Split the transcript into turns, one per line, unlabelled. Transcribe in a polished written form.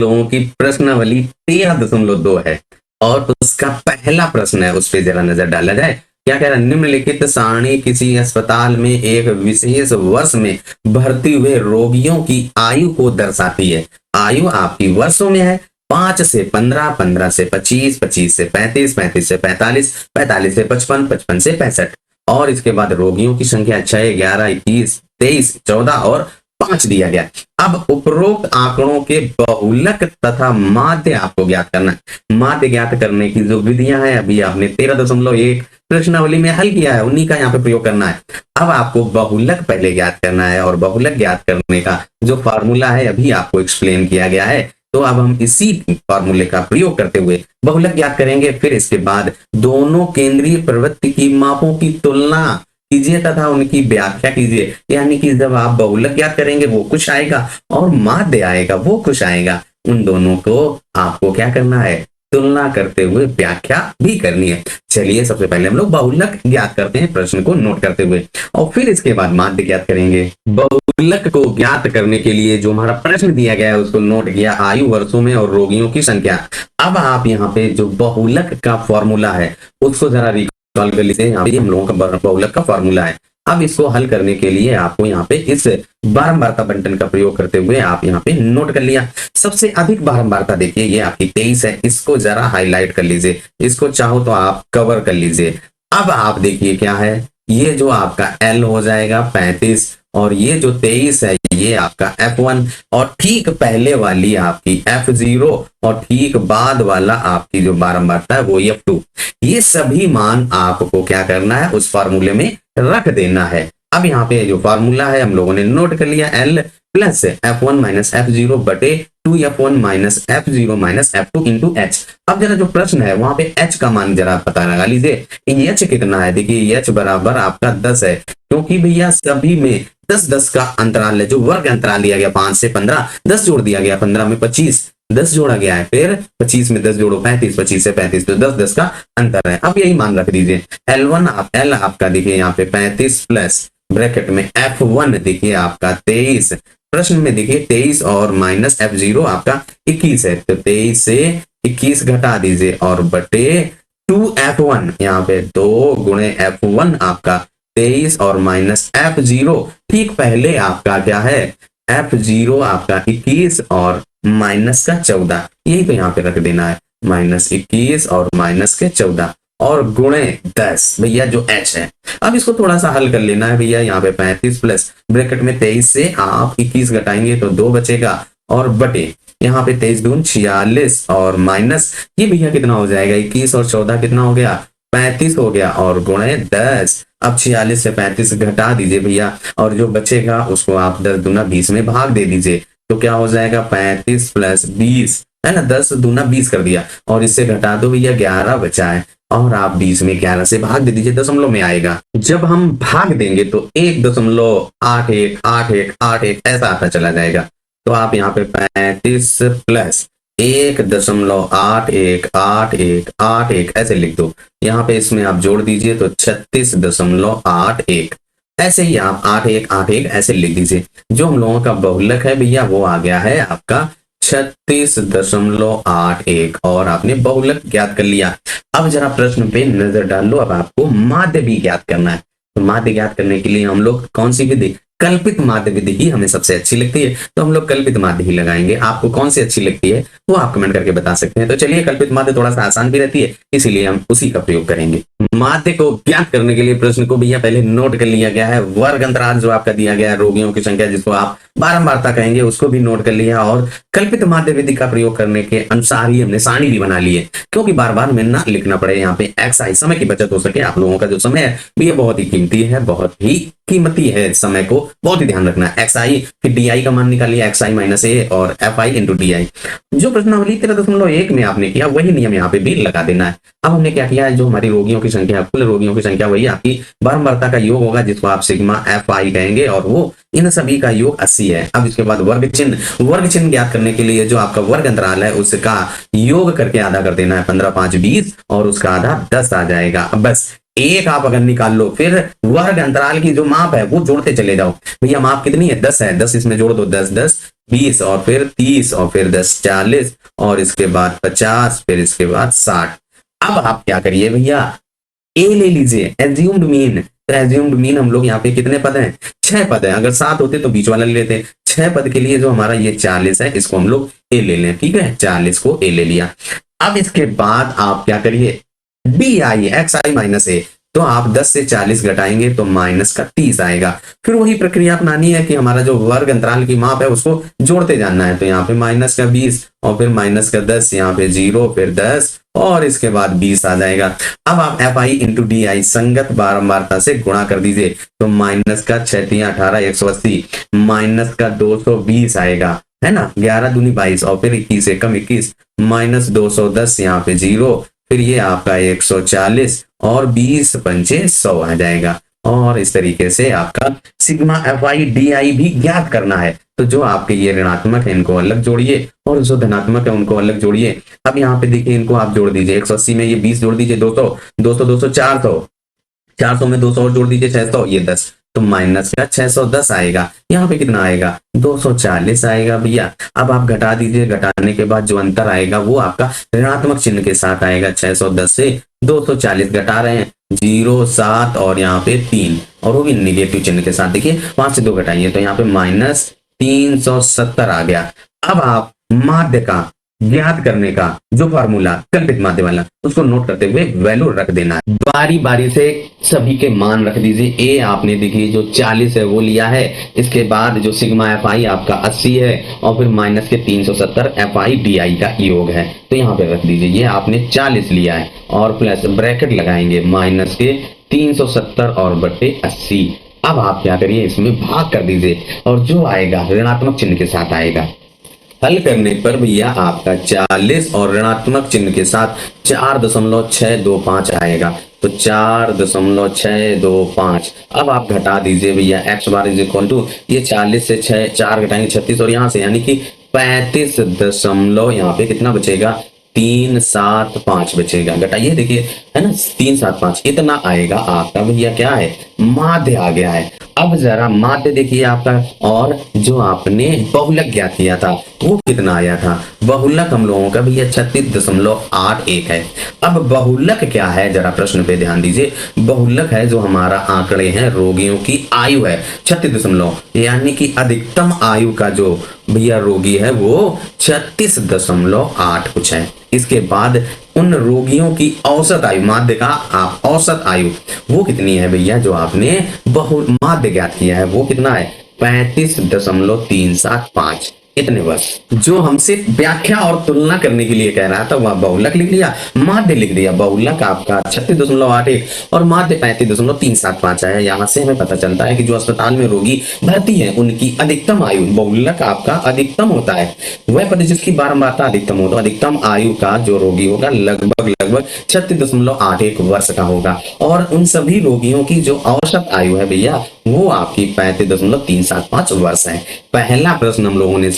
लोगों की प्रश्नावली 13.2 है और उसका पहला प्रश्न है, उस पर जरा नजर डाला जाए। क्या कह रहा है? निम्नलिखित सारणी किसी अस्पताल में एक विशेष वर्ष में भर्ती हुए रोगियों की आयु को दर्शाती है। आयु आपकी वर्षों में है। 5 से 15, 15 से 25, 25 से 35, 35 से 45, 45 से 55, 55 से 65 और इसके बाद रोगियों की संख्या 6, 11, 21, 23, 14 और 5 दिया गया। अब उपरोक्त आंकड़ों के बहुलक तथा माध्य आपको ज्ञात करना है। माध्य ज्ञात करने की जो विधियां हैं अभी आपने 13.1 प्रश्नावली में हल किया है, उन्हीं का यहाँ पे प्रयोग करना है। अब आपको बहुलक पहले ज्ञात करना है और बहुलक ज्ञात करने का जो फॉर्मूला है अभी आपको एक्सप्लेन किया गया है। तो अब हम इसी फॉर्मूले का प्रयोग करते हुए बहुलक ज्ञात करेंगे। फिर इसके बाद दोनों केंद्रीय प्रवृत्ति की मापों की तुलना कीजिए तथा उनकी व्याख्या कीजिए। यानी कि जब आप बहुलक ज्ञात करेंगे वो कुछ आएगा और माध्य आएगा वो कुछ आएगा, उन दोनों को आपको क्या करना है? तुलना करते हुए व्याख्या भी करनी है। चलिए सबसे पहले हम लोग बहुलक ज्ञात करते हैं प्रश्न को नोट करते हुए और फिर इसके बाद माध्य ज्ञात करेंगे। बहुलक को ज्ञात करने के लिए जो हमारा प्रश्न दिया गया है उसको नोट किया, आयु वर्षों में और रोगियों की संख्या। अब आप यहाँ पे जो बहुलक का फॉर्मूला है उसको जरा रिकॉल कर लीजिए। यहाँ पे हम लोगों का बहुलक का फॉर्मूला है। अब इसको हल करने के लिए आपको यहाँ पे इस बारंबारता बंटन का प्रयोग करते हुए आप यहाँ पे नोट कर लिया। सबसे अधिक बारंबारता देखिए ये आपकी 23 है, इसको जरा हाईलाइट कर लीजिए, इसको चाहो तो आप कवर कर लीजिए। अब आप देखिए क्या है, ये जो आपका L हो जाएगा 35 और ये जो 23 है ये आपका F1 और ठीक पहले वाली आपकी F0 और ठीक बाद वाला आपकी जो बारंबारता है वो F2। ये सभी मान आपको क्या करना है? उस फॉर्मूले में रख देना है। अब यहाँ पे जो फॉर्मूला है हम लोगों ने नोट कर लिया, L plus F1 minus F0 बटे 2F1 minus F0 minus F2 into H। अब जरा जो प्रश्न है वहां पे H का मान जरा पता लगा लीजिए। H कितना है? देखिए H बराबर आपका 10 है, क्योंकि भैया सभी में 10-10 का अंतराल है। जो वर्ग अंतराल दिया गया 5 से 15, 10 जोड़ दिया गया, 15 में 25, 10 जोड़ा गया है, फिर 25 में 10 जोड़ो 35, 25 से 35, तो 10-10 का अंतर है। अब यही मान रख दीजिए। L आपका देखिए यहाँ पे 35 प्लस ब्रैकेट में F1 देखिए आपका 23, प्रश्न में देखिए 23 और माइनस F0 आपका 21 है, तो 23 से 21 घटा दीजिए और बटे 2F1 यहाँ पे 2 गुणे F1 आपका 23 और माइनस F0 ठीक पहले आपका क्या है? F0 आपका 21 और माइनस का 14, यही तो यहाँ पे रख देना है, माइनस 21 और माइनस के 14 और गुणे 10 भैया जो H है। अब इसको थोड़ा सा हल कर लेना है भैया। यहाँ पे 35 प्लस ब्रैकेट में 23 से आप 21 घटाएंगे तो 2 बचेगा और बटे यहाँ पे 23 दून 46 और माइनस ये भैया कितना हो जाएगा? 21 और 14 कितना हो गया? 35 हो गया और गुणे 10। अब 46 से 35 घटा दीजिए भैया और जो बचेगा उसको आप 10 दूना 20 में भाग दे दीजिए, तो क्या हो जाएगा? 35 प्लस 20 है ना, 10 दूना 20 कर दिया और इससे घटा दो भैया 11 बचा है और आप 20 में 11 से भाग दे दीजिए, दशमलव में आएगा। जब हम भाग देंगे तो 1.818181 ऐसा आता चला जाएगा। तो आप यहाँ पे 35 प्लस 1.818181 ऐसे लिख दो। यहाँ पे इसमें आप जोड़ दीजिए तो 36.81 ऐसे ही आप 8181 ऐसे लिख दीजिए। जो हम लोगों का बहुलक है भैया वो आ गया है आपका 36.81 और आपने बहुलक ज्ञात कर लिया। अब जरा प्रश्न पे नजर डाल लो। अब आपको माध्य भी ज्ञात करना है। तो माध्य ज्ञात करने के लिए हम लोग कौन सी विधि? कल्पित माध्य विधि ही हमें सबसे अच्छी लगती है, तो हम लोग कल्पित माध्य ही लगाएंगे। आपको कौन सी अच्छी लगती है वो आप कमेंट करके बता सकते हैं। तो चलिए, कल्पित माध्य थोड़ा सा आसान भी रहती है, इसीलिए हम उसी का प्रयोग करेंगे। माध्य को ज्ञात करने के लिए प्रश्न को भैया पहले नोट कर लिया गया है। वर्ग अंतराल जो आपका दिया गया है, रोगियों की संख्या जिसको आप बारंबारता कहेंगे, उसको भी नोट कर लिया और कल्पित माध्य विधि का प्रयोग करने के अनुसार ही हमने सारणी भी बना ली है, क्योंकि बार बार में ना लिखना पड़े। यहाँ पे XI समय की बचत हो सके। आप लोगों का जो समय है ये बहुत ही कीमती है, बहुत ही कीमती है, समय को बहुत ही ध्यान रखना है। XI फिर DI का मान निकालिए, XI माइनस A और FI इंटू DI। जो प्रश्नावली 13.1 में आपने किया वही नियम यहाँ पे भी लगा देना है। अब हमने क्या किया है, जो हमारी रोगियों की संख्या, कुल रोगियों की संख्या वही आपकी बारंबारता का योग होगा, जिसको आप सिग्मा FI कहेंगे और वो इन सभी का योग 80 है। अब इसके बाद वर्ग चिन्ह ज्ञात करने के लिए जो आपका वर्ग अंतराल है उसका योग करके आधा कर देना है। 15 5 20 और उसका आधा 10 आ जाएगा। अब बस एक आप अगर निकाल लो, फिर वर्ग अंतराल की जो माप है वो जोड़ते चले जाओ। भैया माप कितनी है? 10 है, 10 इसमें जोड़ दो, 10 10 20 और फिर 30 और फिर 10 40 और इसके बाद 50 फिर इसके बाद 60। अब आप क्या करिए भैया, ए ले लीजिए, एज्यूम्ड मीन। तो एज्यूम्ड मीन हम लोग यहाँ पे कितने पद हैं, 6 पद हैं। अगर 7 होते तो बीच वाला ले लेते। 6 पद के लिए जो हमारा ये 40 है इसको हम लोग ए ले लें, ठीक है, 40 को ए ले लिया। अब इसके बाद आप क्या करिए, B I X I minus A, तो आप 10 से 40 घटाएंगे तो माइनस का 30 आएगा। फिर वही प्रक्रिया अपनानी है कि हमारा जो वर्ग अंतराल की माप है उसको जोड़ते जाना है। तो यहाँ पे माइनस का 20 और फिर माइनस का 10, यहाँ पे 0 फिर 10 और इसके बाद 20 आ जाएगा। अब आप F I into D I संगत बारंबारता से गुणा कर दीजिए, तो माइनस का 6 3 18 180 माइनस का 220 आएगा, है ना, 11 दूनी 22 और फिर 21 एकम 21 माइनस 210, यहाँ पे 0 फिर ये आपका 140 और 20 पंचे 100 आ जाएगा। और इस तरीके से आपका sigma F I D I भी ज्ञात करना है। तो जो आपके ये ऋणात्मक है इनको अलग जोड़िए और जो धनात्मक है उनको अलग जोड़िए। अब यहाँ पे देखिए इनको आप जोड़ दीजिए, 180 में ये 20 जोड़ दीजिए, 200 200 200 400 400 में 200 और जोड़ दीजिए 600, ये 10, तो माइनस का 610 आएगा। यहाँ पे कितना आएगा, 240 आएगा भैया। अब आप घटा दीजिए, घटाने के बाद जो अंतर आएगा वो आपका ऋणात्मक चिन्ह के साथ आएगा। 610 से 240 घटा रहे हैं, 0 7 और यहाँ पे 3 और वो भी निगेटिव चिन्ह के साथ। देखिए 5 से 2 घटाइए तो यहाँ पे माइनस 370 आ गया। अब आप माध्य का ज्ञात करने का जो फार्मूला कल्पित माध्य वाला उसको नोट करते हुए वैल्यू रख देना है। बारी बारी से सभी के मान रख दीजिए। ए आपने देखिए जो 40 है वो लिया है, इसके बाद जो सिग्मा एफ आई आपका 80 है और फिर माइनस के 370 एफ आई डी आई का योग है, तो यहाँ पे रख दीजिए। ये आपने 40 लिया है और प्लस ब्रैकेट लगाएंगे माइनस के 370 और बटे 80। अब आप क्या करिए, इसमें भाग कर दीजिए और जो आएगा ऋणात्मक चिन्ह के साथ आएगा। हल करने पर भैया आपका 40 और ऋणात्मक चिन्ह के साथ 4.625 आएगा, तो 4.625। अब आप घटा दीजिए भैया, x bar is equal to ये 40 से 6 4 घटाएंगे 36 और यहाँ से यानी कि 35 दशमलव यहाँ पे कितना बचेगा, 375 बचेगा। घटाइए देखिए, है ना, 375 इतना आएगा आपका भैया क्या है, माध्य आ गया है। अब जरा माध्य देखिए आपका, और जो आपने बहुलक ज्ञात किया था वो कितना आया था, बहुलक हम लोगों का भैया 36.81 है। अब बहुलक क्या है, जरा प्रश्न पे ध्यान दीजिए। बहुलक है जो हमारा आंकड़े हैं रोगियों की आयु है 36 यानी कि अधिकतम आयु का जो भैया रोगी है वो 36.8 कुछ है। इसके बाद उन रोगियों की औसत आयु, माध्य का औसत आयु वो कितनी है भैया, जो आपने माध्य ज्ञात किया है वो कितना है, 35.375 इतने बस। जो हमसे व्याख्या और तुलना करने के लिए कह रहा था वह बहुलक लिख लिया, माध्य लिख दिया। बहुलक आपका 36.81 और माध्य 35.375 है। यहाँ से हमें पता चलता है कि जो अस्पताल में रोगी भर्ती है उनकी अधिकतम आयु, बहुलक आपका अधिकतम होता है, वह पद जिसकी बारंबारता अधिकतम हो, तो अधिकतम आयु का जो रोगी होगा लगभग 36.81 वर्ष का होगा। और उन सभी रोगियों की जो औसत आयु है भैया वो आपकी 35.375 वर्ष है। पहला प्रश्न हम लोगों ने